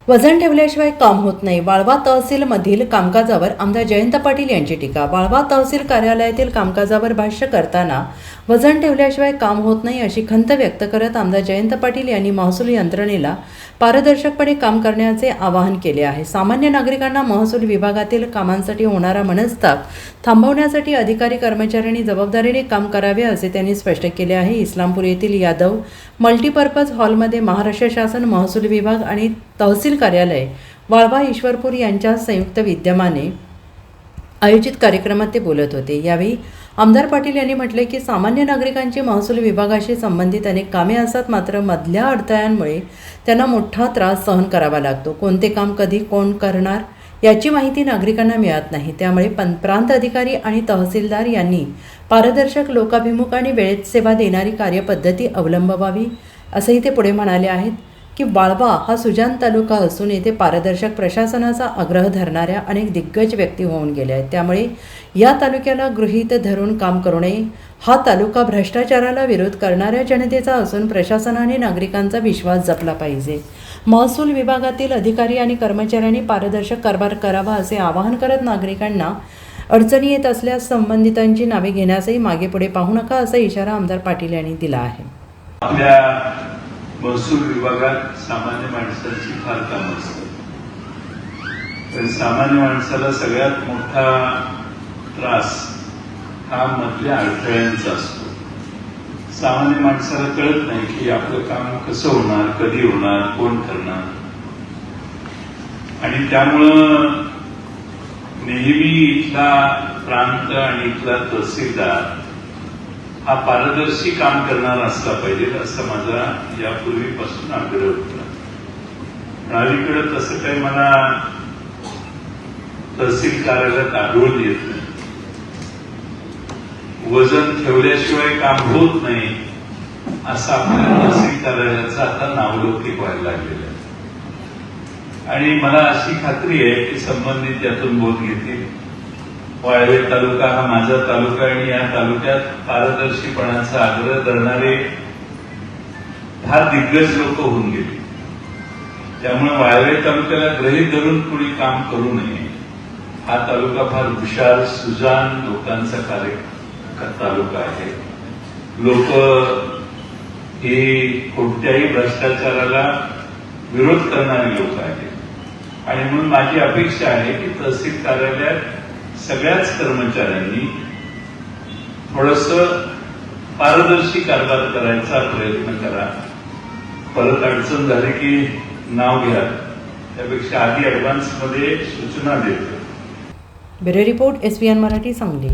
वजन ठेवल्याशिवाय काम होत नाही. वाळवा तहसीलमधील कामकाजावर आमदार जयंत पाटील यांची टीका. वाळवा तहसील कार्यालयातील कामकाजावर भाष्य करताना वजन ठेवल्याशिवाय काम होत नाही अशी खंत व्यक्त करत आमदार जयंत पाटील यांनी महसूल यंत्रणेला पारदर्शकपणे काम करण्याचे आवाहन केले आहे. सामान्य नागरिकांना महसूल विभागातील कामांसाठी होणारा मनस्ताप थांबवण्यासाठी अधिकारी कर्मचाऱ्यांनी जबाबदारीने काम करावे असे त्यांनी स्पष्ट केले आहे. इस्लामपूर येथील यादव मल्टीपर्पज हॉलमध्ये महाराष्ट्र शासन महसूल विभाग आणि तहसील कार्यालय वाळवा ईश्वरपूर यांच्या संयुक्त विद्यमाने आयोजित कार्यक्रमात ते बोलत होते. यावेळी आमदार पाटील यांनी म्हटले की सामान्य नागरिकांची महसूल विभागाशी संबंधित अनेक कामे असतात, मात्र मधल्या अडथळ्यांमुळे त्यांना मोठा त्रास सहन करावा लागतो. कोणते काम कधी कोण करणार याची माहिती नागरिकांना मिळत नाही. त्यामुळे प्रांत अधिकारी आणि तहसीलदार यांनी पारदर्शक, लोकाभिमुख आणि वेळेत सेवा देणारी कार्यपद्धती अवलंबावी असंही ते पुढे म्हणाले आहेत की वाळवा हा सुजान तालुका असून येथे पारदर्शक प्रशासनाचा आग्रह धरणाऱ्या अनेक दिग्गज व्यक्ती होऊन गेल्या आहेत. त्यामुळे या तालुक्याला गृहीत धरून काम करू नये. हा तालुका भ्रष्टाचाराला विरोध करणाऱ्या जनतेचा असून प्रशासनाने नागरिकांचा विश्वास जपला पाहिजे. महसूल विभागातील अधिकारी आणि कर्मचाऱ्यांनी पारदर्शक कारभार करावा असे आवाहन करत नागरिकांना अडचणी येत असल्यास संबंधितांची नावे घेण्यासही मागे पुढे पाहू नका असा इशारा आमदार पाटील यांनी दिला आहे. आपल्या महसूल विभागात सामान्य माणसाची फार कामं असतात, पण सामान्य माणसाला सगळ्यात मोठा त्रास हा मधल्या अडथळ्यांचा असतो. सामान्य माणसाला कळत नाही की आपलं काम कसं होणार, कधी होणार, कोण करणार, आणि त्यामुळं नेहमी इथला प्रांत आणि इथला तहसीलदार हा पारदर्शी काम करणारा असला पाहिजे असं माझा यापूर्वीपासून आग्रह होता. पण अलीकडे तसं काही मला तहसील कार्यालयात आढळून येत नाही. वजन ठेवल्याशिवाय काम होत नाही असं आपल्या तहसील कार्यालयाचं आता नावलौकिक व्हायला लागलेलं आहे. आणि मला अशी खात्री आहे की संबंधित यातून बोध घेतील. वाळवे तालुका हा माझा तालुका आणि या तालुक्यात पारदर्शीपणाचा आग्रह करणारे फार दिग्गज लोक होऊन गेले. त्यामुळे वाळवे तालुक्याला गृहीत धरून कुणी काम करू नये. हा तालुका फार हुशार, सुजान लोकांचा तालुका आहे. लोक हे कोणत्याही भ्रष्टाचाराला विरोध करणारे लोक आहेत. आणि म्हणून माझी अपेक्षा आहे की तहसील कार्यालयात सगळ्याच कर्मचाऱ्यांनी थोडंसं पारदर्शी कारभार करायचा प्रयत्न करा. परत अडचण झाली की नाव घ्या, त्यापेक्षा आधी ऍडव्हान्समध्ये सूचना देतो. Bureau report SVN Marathi, Sangli.